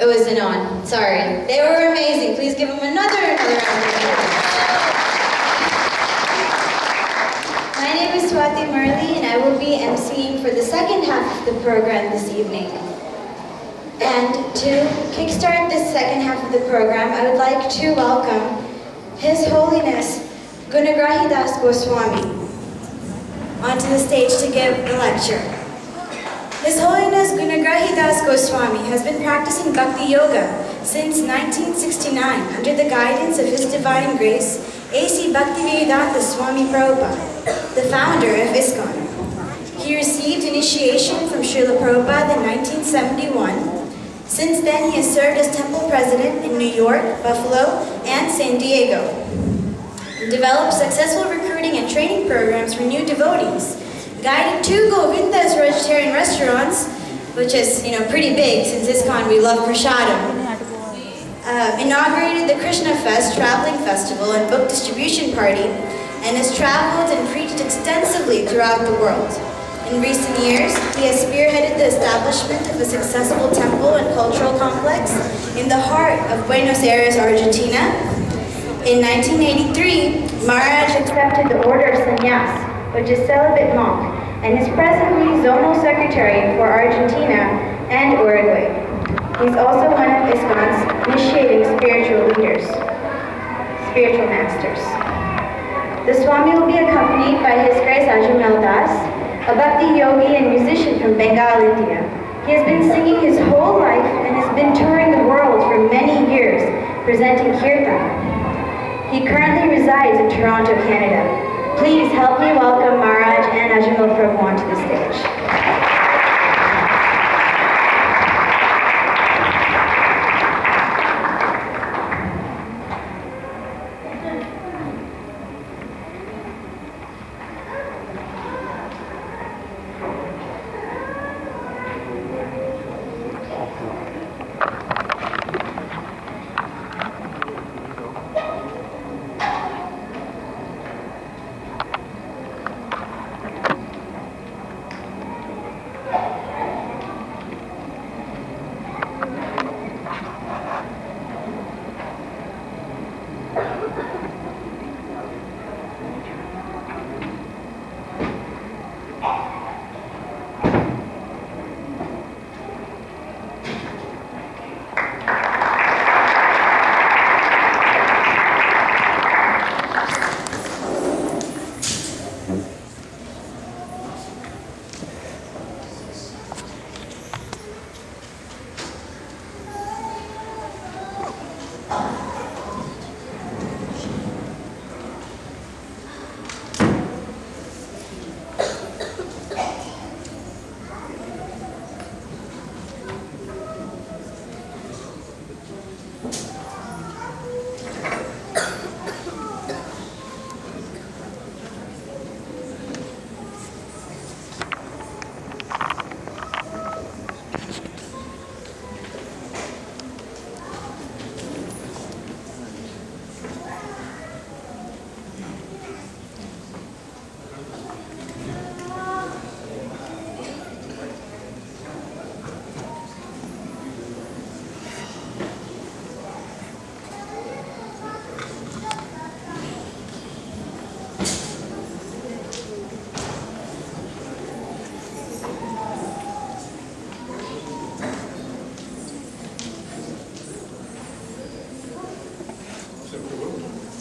It wasn't on. Sorry. They were amazing. Please give them another round of applause. My name is Swati Murli, and I will be emceeing for the second half of the program this evening. And to kickstart this second half of the program, I would like to welcome His Holiness GunaGrahi Swami onto the stage to give the lecture. His Holiness GunaGrahi Swami has been practicing Bhakti Yoga since 1969 under the guidance of His Divine Grace, A.C. BhaktiVedanta Swami Prabhupada, the founder of ISKCON. He received initiation from Srila Prabhupada in 1971. Since then, he has served as temple president in New York, Buffalo, and San Diego. He developed successful recruiting and training programs for new devotees, guided 2 Govinda's vegetarian restaurants, which is, pretty big since ISKCON we love prasadam. Inaugurated the Krishna Fest traveling festival and book distribution party, and has traveled and preached extensively throughout the world. In recent years, he has spearheaded the establishment of a successful temple and cultural complex in the heart of Buenos Aires, Argentina. In 1983, Maharaj accepted the order of sannyas, which is celibate monk, and is presently zonal secretary for Argentina and Uruguay. He's also one of ISKCON's initiating spiritual leaders, spiritual masters. The Swami will be accompanied by His Grace Ajamel Das, a Bhakti yogi and musician from Bengal, India. He has been singing his whole life and has been touring the world for many years, presenting kirtan. He currently resides in Toronto, Canada. Please help me welcome Maharaj and Ajamel Prabhu onto the stage.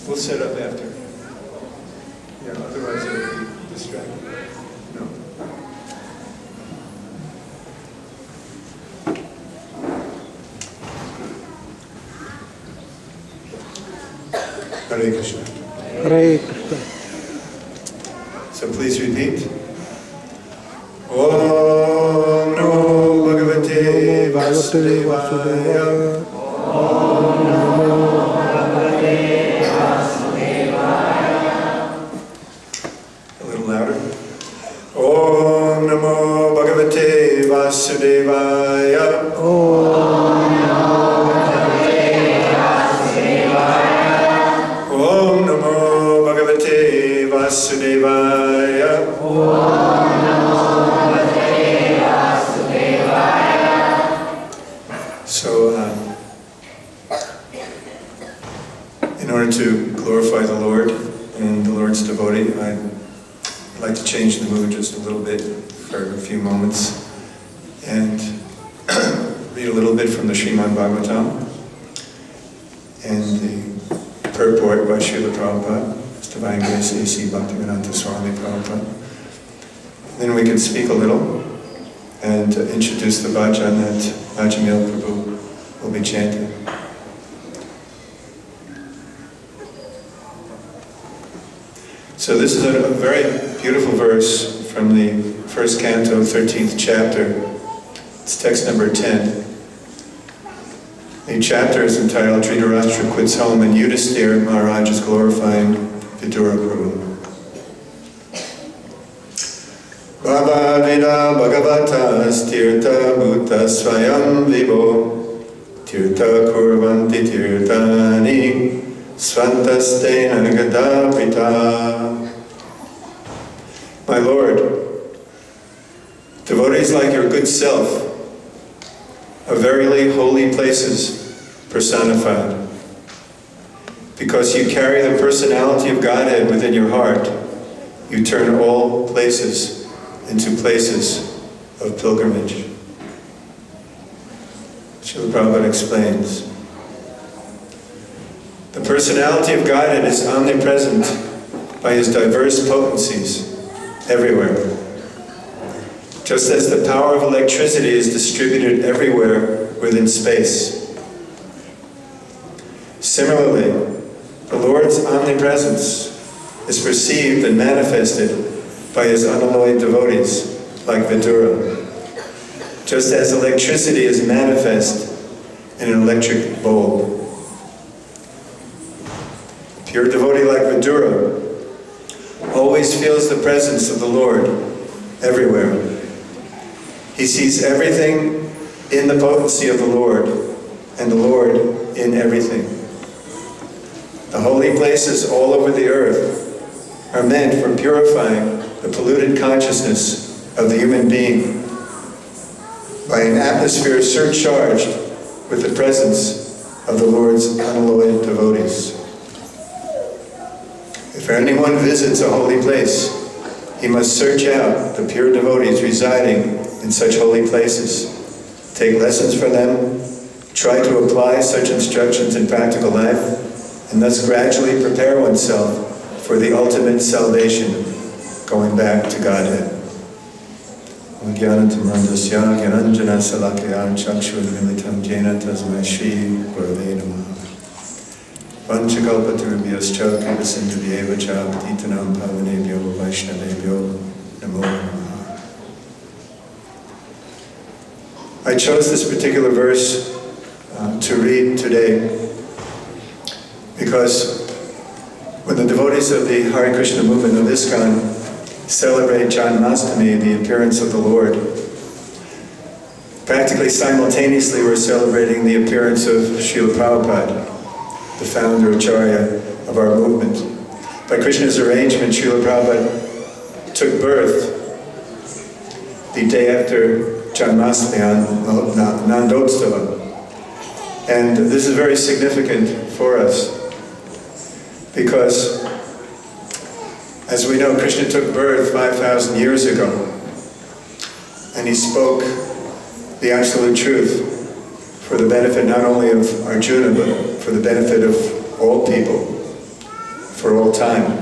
We'll set up after. Yeah, otherwise it'll be distracting. No. Hare Krishna. Hare Krishna. So please repeat. Om Namo Bhagavate Vasudevaya. Om Namo Bhagavate A little louder. Om Namo Bhagavate Vasudevaya. Om Namo Bhagavate Vasudevaya. Om Namo Bhagavate Vasudevaya. Om Namo Bhagavate Vasudevaya. So for a few moments and read a little bit from the Srimad Bhagavatam and the purport by Srila Prabhupada, His Divine Grace A.C. BhaktiVedanta Swami Prabhupada. Then we can speak a little and introduce the bhajan that Ajamil Prabhu will be chanting. So this is a very beautiful verse from the first canto, 13th chapter. It's text number 10. The chapter is entitled Dhritarashtra Quits Home and Yudhisthira Maharaj is Glorifying Vidura Prabhu. Bhavadvida Bhagavata Stirtha Bhuta Swayam Vibo Tirtha Kurvanti Tirthani Svantastena Gadapita. My Lord, devotees like your good self are verily holy places personified. Because you carry the personality of Godhead within your heart, you turn all places into places of pilgrimage. Srila Prabhupada explains. The personality of Godhead is omnipresent by His diverse potencies everywhere. Just as the power of electricity is distributed everywhere within space. Similarly, the Lord's omnipresence is perceived and manifested by His unalloyed devotees, like Vidura. Just as electricity is manifest in an electric bulb. A pure devotee like Vidura always feels the presence of the Lord everywhere. He sees everything in the potency of the Lord, and the Lord in everything. The holy places all over the earth are meant for purifying the polluted consciousness of the human being by an atmosphere surcharged with the presence of the Lord's unalloyed devotees. If anyone visits a holy place, he must search out the pure devotees residing in such holy places, take lessons from them, try to apply such instructions in practical life, and thus gradually prepare oneself for the ultimate salvation, going back to Godhead. Jnanatamandasya Gyananjana Salakaya Chakshurmilitam Jena Tasmai Shri Gurave Namaha. Vanchakalpatarubhyascha Kripasindhuvyeva cha Patitanam Pavanebhyo Vaishnavebhyo Namo Namaha. I chose this particular verse to read today because when the devotees of the Hare Krishna movement of ISKCON celebrate Janmashtami, the appearance of the Lord, practically simultaneously we're celebrating the appearance of Srila Prabhupada, the founder Acharya of our movement. By Krishna's arrangement, Srila Prabhupada took birth the day after Janmashtami on Nandotstava. And this is very significant for us because, as we know, Krishna took birth 5,000 years ago and he spoke the absolute truth for the benefit not only of Arjuna, but for the benefit of all people, for all time.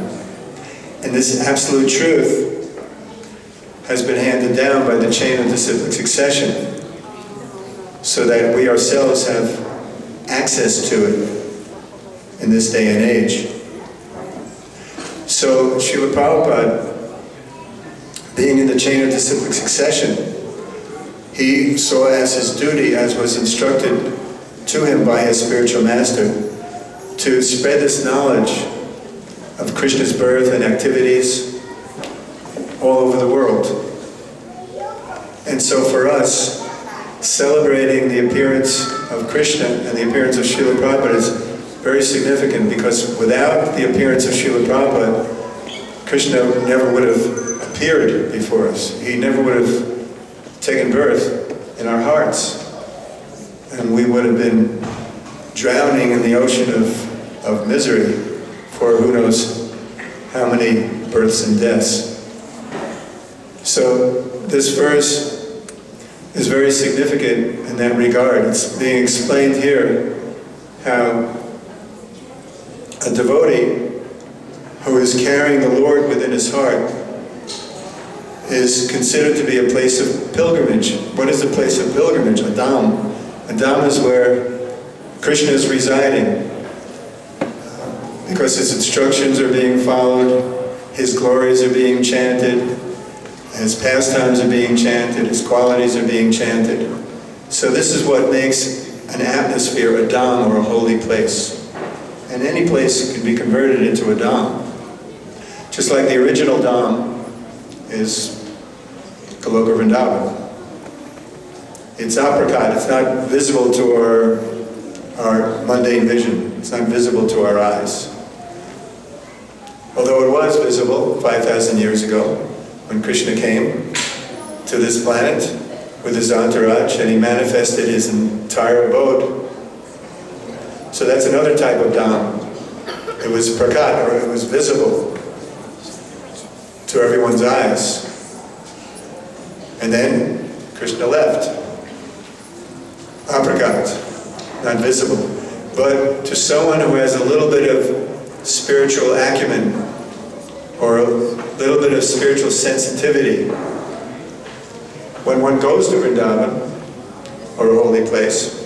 And this absolute truth has been handed down by the chain of disciplic succession, so that we ourselves have access to it in this day and age. So Srila Prabhupada, being in the chain of disciplic succession, he saw as his duty, as was instructed to him by his spiritual master, to spread this knowledge of Krishna's birth and activities all over the world. And so for us, celebrating the appearance of Krishna and the appearance of Srila Prabhupada is very significant, because without the appearance of Srila Prabhupada, Krishna never would have appeared before us. He never would have taken birth in our hearts. And we would have been drowning in the ocean of misery for who knows how many births and deaths. So this verse is very significant in that regard. It's being explained here how a devotee who is carrying the Lord within his heart is considered to be a place of pilgrimage. What is a place of pilgrimage? A Dham. A Dham is where Krishna is residing. Because his instructions are being followed, his glories are being chanted, his pastimes are being chanted, his qualities are being chanted. So this is what makes an atmosphere a Dham, or a holy place. And any place can be converted into a Dham. Just like the original Dham is Goloka Vrindavan. It's apricot, it's not visible to our mundane vision. It's not visible to our eyes. Although it was visible 5,000 years ago when Krishna came to this planet with his entourage and he manifested his entire abode. So that's another type of Dham. It was prakat, or it was visible to everyone's eyes. And then Krishna left. Apricot, not visible. But to someone who has a little bit of spiritual acumen or a little bit of spiritual sensitivity, when one goes to Vrindavan, or a holy place,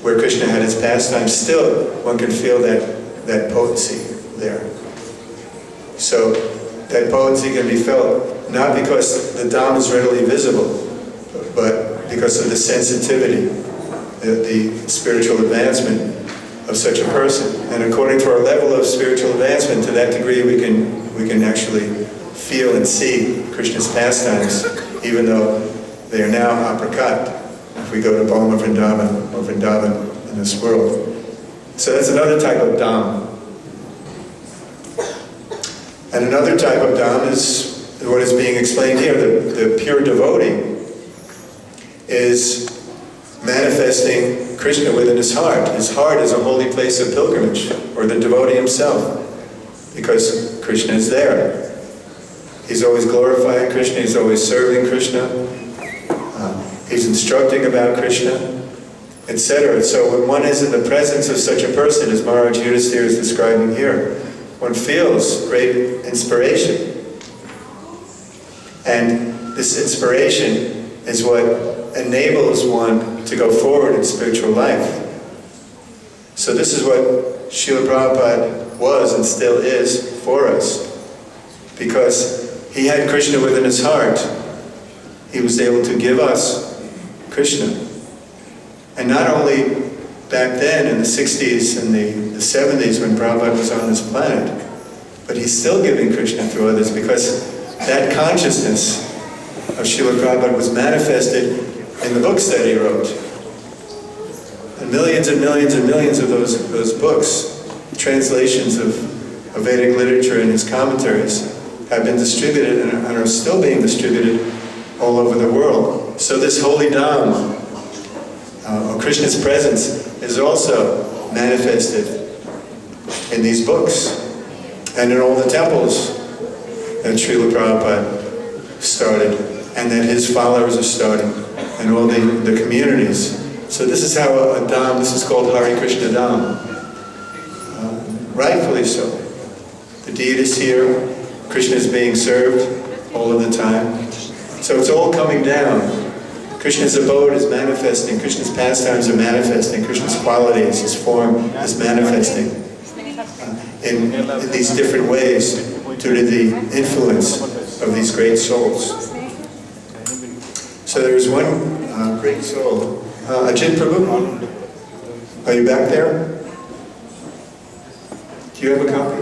where Krishna had his pastime, still one can feel that potency there. So that potency can be felt not because the Dham is readily visible, but because of the sensitivity, the spiritual advancement of such a person. And according to our level of spiritual advancement, to that degree we can actually feel and see Krishna's pastimes, even though they are now apricot, if we go to Bhoma Vrindavan or Vrindavan in this world. So that's another type of Dham. And another type of Dham is what is being explained here. The pure devotee is manifesting Krishna within his heart. His heart is a holy place of pilgrimage, or the devotee himself, because Krishna is there. He's always glorifying Krishna, he's always serving Krishna, he's instructing about Krishna, etc. So when one is in the presence of such a person, as Maharaj Yudhisthira is describing here, one feels great inspiration. And this inspiration is what enables one to go forward in spiritual life. So this is what Srila Prabhupada was and still is for us. Because he had Krishna within his heart, he was able to give us Krishna. And not only back then in the 60s and the 70s when Prabhupada was on this planet, but he's still giving Krishna to others, because that consciousness of Srila Prabhupada was manifested in the books that he wrote. And millions and millions and millions of those books, translations of Vedic literature and his commentaries, have been distributed and are still being distributed all over the world. So this holy Dham, or Krishna's presence, is also manifested in these books and in all the temples that Srila Prabhupada started and that his followers are starting, and all the communities. So this is how a Dham, this is called Hare Krishna Dham. Rightfully so. The deity is here, Krishna is being served all of the time. So it's all coming down. Krishna's abode is manifesting, Krishna's pastimes are manifesting, Krishna's qualities, his form is manifesting in these different ways due to the influence of these great souls. So there's one great soul. Ajit Prabhu, are you back there? Do you have a copy?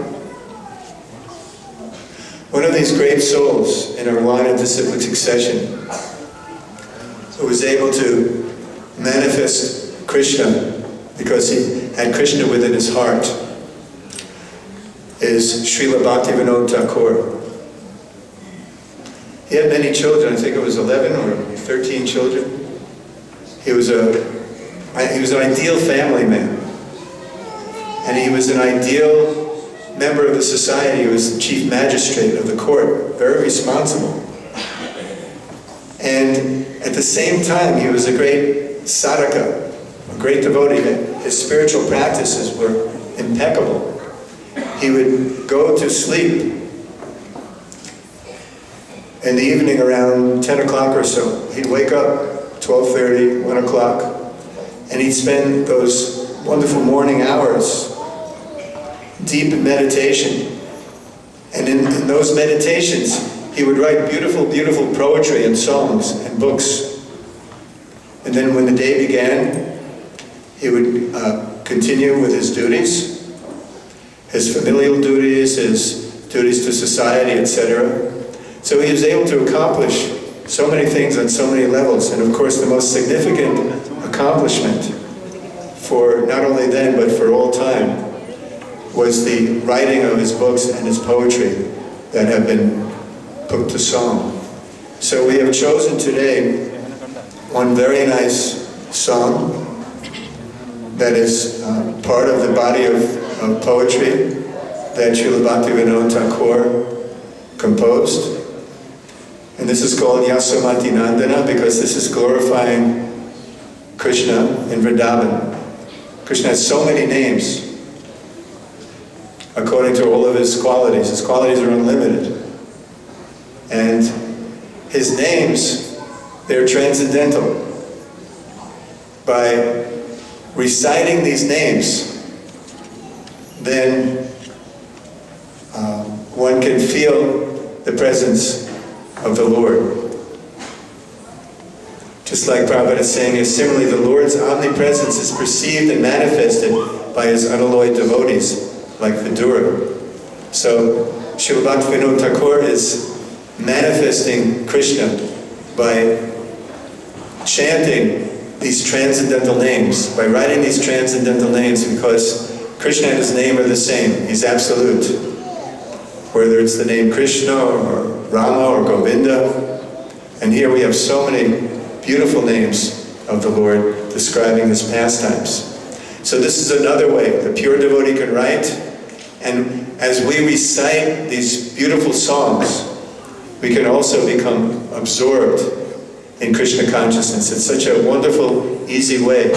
One of these great souls in our line of disciplic succession who was able to manifest Krishna because he had Krishna within his heart is Srila BhaktiVedanta Thakur. He had many children. I think it was 11 or 13 children. He was an ideal family man. And he was an ideal member of the society. He was the chief magistrate of the court, very responsible. And at the same time, he was a great sadhaka, a great devotee. His spiritual practices were impeccable. He would go to sleep in the evening around 10 o'clock or so. He'd wake up 12:30, 1 o'clock, and he'd spend those wonderful morning hours deep in meditation. And in those meditations, he would write beautiful, beautiful poetry and songs and books. And then when the day began, he would continue with his duties, his familial duties, his duties to society, etc. So he was able to accomplish so many things on so many levels. And of course, the most significant accomplishment for not only then, but for all time, was the writing of his books and his poetry that have been put to song. So we have chosen today one very nice song that is part of the body of poetry that Srila BhaktiVedanta Thakur composed. And this is called Yasomati Nandana because this is glorifying Krishna in Vrindavan. Krishna has so many names according to all of his qualities. His qualities are unlimited. And his names, they're transcendental. By reciting these names, then one can feel the presence of the Lord. Just like Prabhupada is saying, similarly, the Lord's omnipresence is perceived and manifested by his unalloyed devotees, like Vidura. So, Srila BhaktiVedanta Thakur is manifesting Krishna by chanting these transcendental names, by writing these transcendental names, because Krishna and his name are the same. He's absolute. Whether it's the name Krishna or Rama or Govinda. And here we have so many beautiful names of the Lord describing his pastimes. So this is another way the pure devotee can write, and as we recite these beautiful songs, we can also become absorbed in Krishna consciousness. It's such a wonderful, easy way.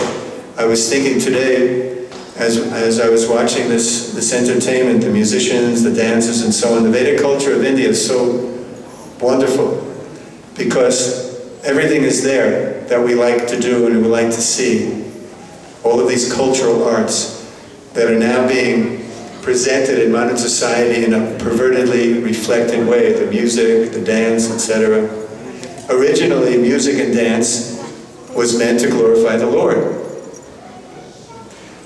I was thinking today, as I was watching this entertainment, the musicians, the dancers, and so on, the Vedic culture of India is so wonderful because everything is there that we like to do and we like to see. All of these cultural arts that are now being presented in modern society in a pervertedly reflected way, the music, the dance, etc. Originally, music and dance was meant to glorify the Lord.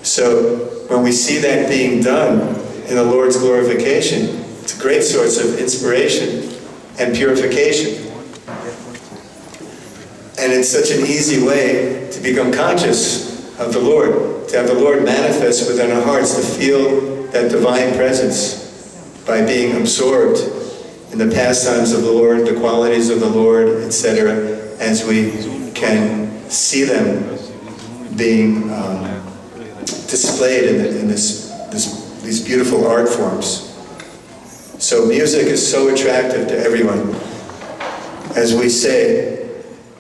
So when we see that being done in the Lord's glorification, it's a great source of inspiration and purification. And it's such an easy way to become conscious of the Lord, to have the Lord manifest within our hearts, to feel that divine presence by being absorbed in the pastimes of the Lord, the qualities of the Lord, etc., as we can see them being displayed in these beautiful art forms. So music is so attractive to everyone. As we say,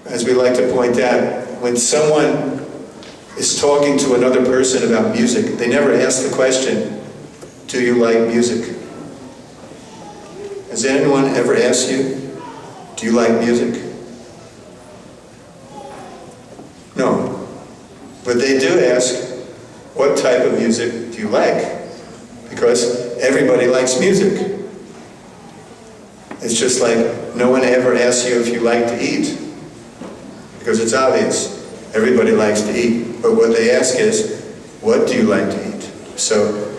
as we like to point out, when someone is talking to another person about music, they never ask the question, do you like music? Has anyone ever asked you, do you like music? No. But they do ask, what type of music do you like? Because everybody likes music. It's just like no one ever asks you if you like to eat. Because it's obvious. Everybody likes to eat. But what they ask is, what do you like to eat? So,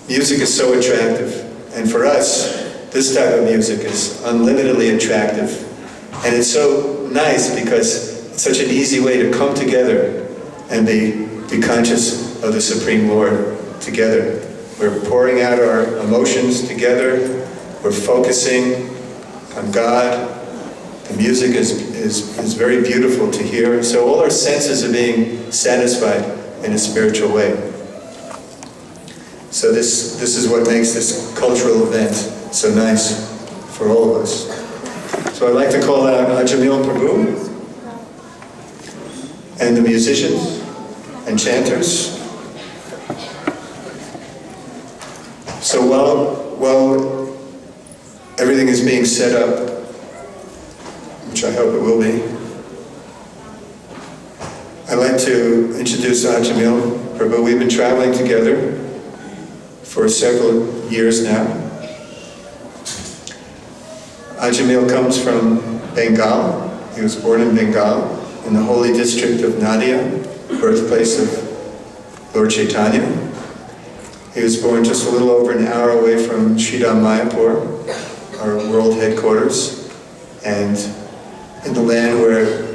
music is so attractive. And for us, this type of music is unlimitedly attractive. And it's so nice because it's such an easy way to come together and be conscious of the Supreme Lord together. We're pouring out our emotions together. We're focusing on God. The music is very beautiful to hear. So all our senses are being satisfied in a spiritual way. So this is what makes this cultural event so nice for all of us. So I'd like to call out Ajamil Prabhu. and the musicians and chanters. So while everything is being set up, which I hope it will be, I'd like to introduce Ajamil Prabhu. We've been traveling together for several years now. Ajamil comes from Bengal. He was born in Bengal, in the holy district of Nadia, birthplace of Lord Chaitanya. He was born just a little over an hour away from Sridham Mayapur, our world headquarters, and in the land where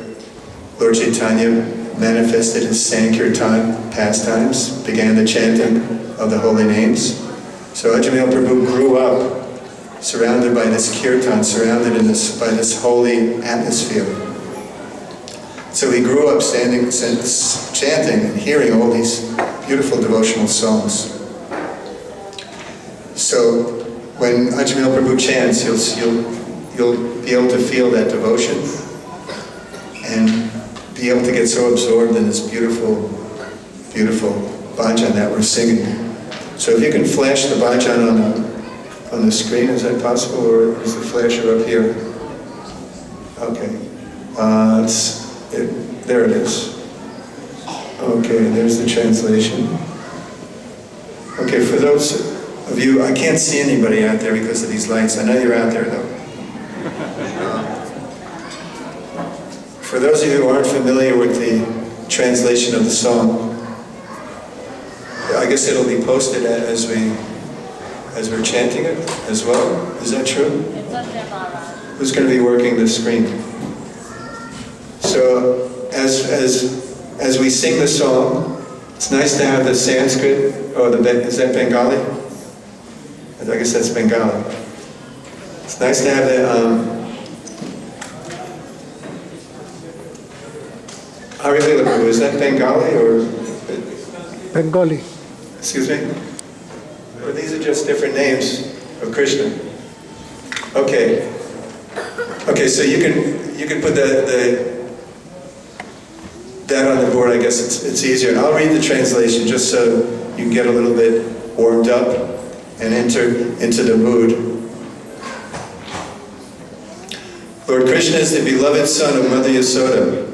Lord Chaitanya manifested his Sankirtan pastimes, began the chanting of the holy names. So Ajamil Prabhu grew up surrounded by this kirtan, surrounded by this holy atmosphere. So he grew up chanting and hearing all these beautiful devotional songs. So when Ajamil Prabhu chants, you'll be able to feel that devotion and be able to get so absorbed in this beautiful, beautiful bhajan that we're singing. So if you can flash the bhajan on the screen, is that possible, or is the flasher up here? Okay, there it is. Okay, there's the translation. Okay, for those of you, I can't see anybody out there because of these lights. I know you're out there though. For those of you who aren't familiar with the translation of the song, I guess it'll be posted as we're chanting it as well. Is that true? Who's going to be working the screen? So as we sing the song, it's nice to have the Sanskrit. Oh, is that Bengali? I guess that's Bengali. It's nice to have the is that Bengali or Bengali. Excuse me? Or these are just different names of Krishna. Okay. Okay, so you can put that on the board. I guess it's easier. And I'll read the translation just so you can get a little bit warmed up and enter into the mood. Lord Krishna is the beloved son of Mother Yasoda,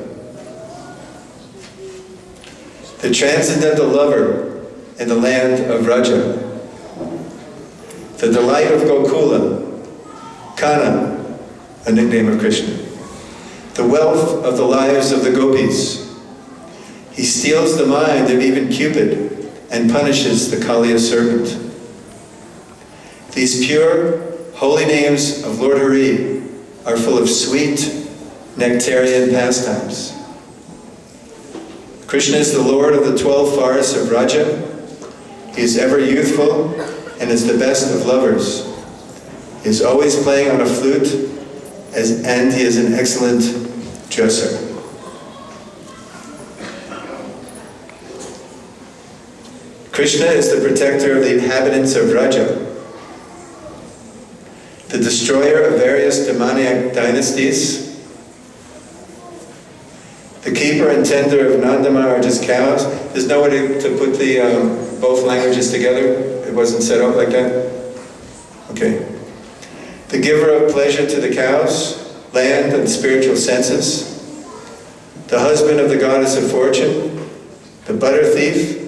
the transcendental lover in the land of Raja, the delight of Gokula, Kana, a nickname of Krishna, the wealth of the lives of the gopis. He steals the mind of even Cupid and punishes the Kaliya serpent. These pure, holy names of Lord Hari are full of sweet, nectarian pastimes. Krishna is the Lord of the 12 forests of Raja. He is ever youthful and is the best of lovers. He is always playing on a flute, and he is an excellent dresser. Krishna is the protector of the inhabitants of Raja, the destroyer of various demoniac dynasties, the keeper and tender of Nanda Maharaj's cows. There's no way to put the both languages together. It wasn't set up like that? Okay. The giver of pleasure to the cows, land, and spiritual senses, the husband of the goddess of fortune, the butter thief,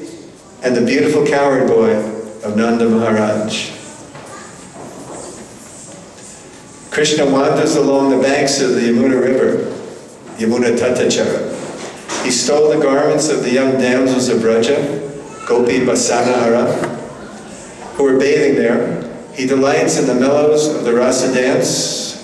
and the beautiful coward boy of Nanda Maharaj. Krishna wanders along the banks of the Yamuna River, Yamuna Tatachara. He stole the garments of the young damsels of Braja, Gopi Basanahara, who were bathing there. He delights in the mellows of the rasa dance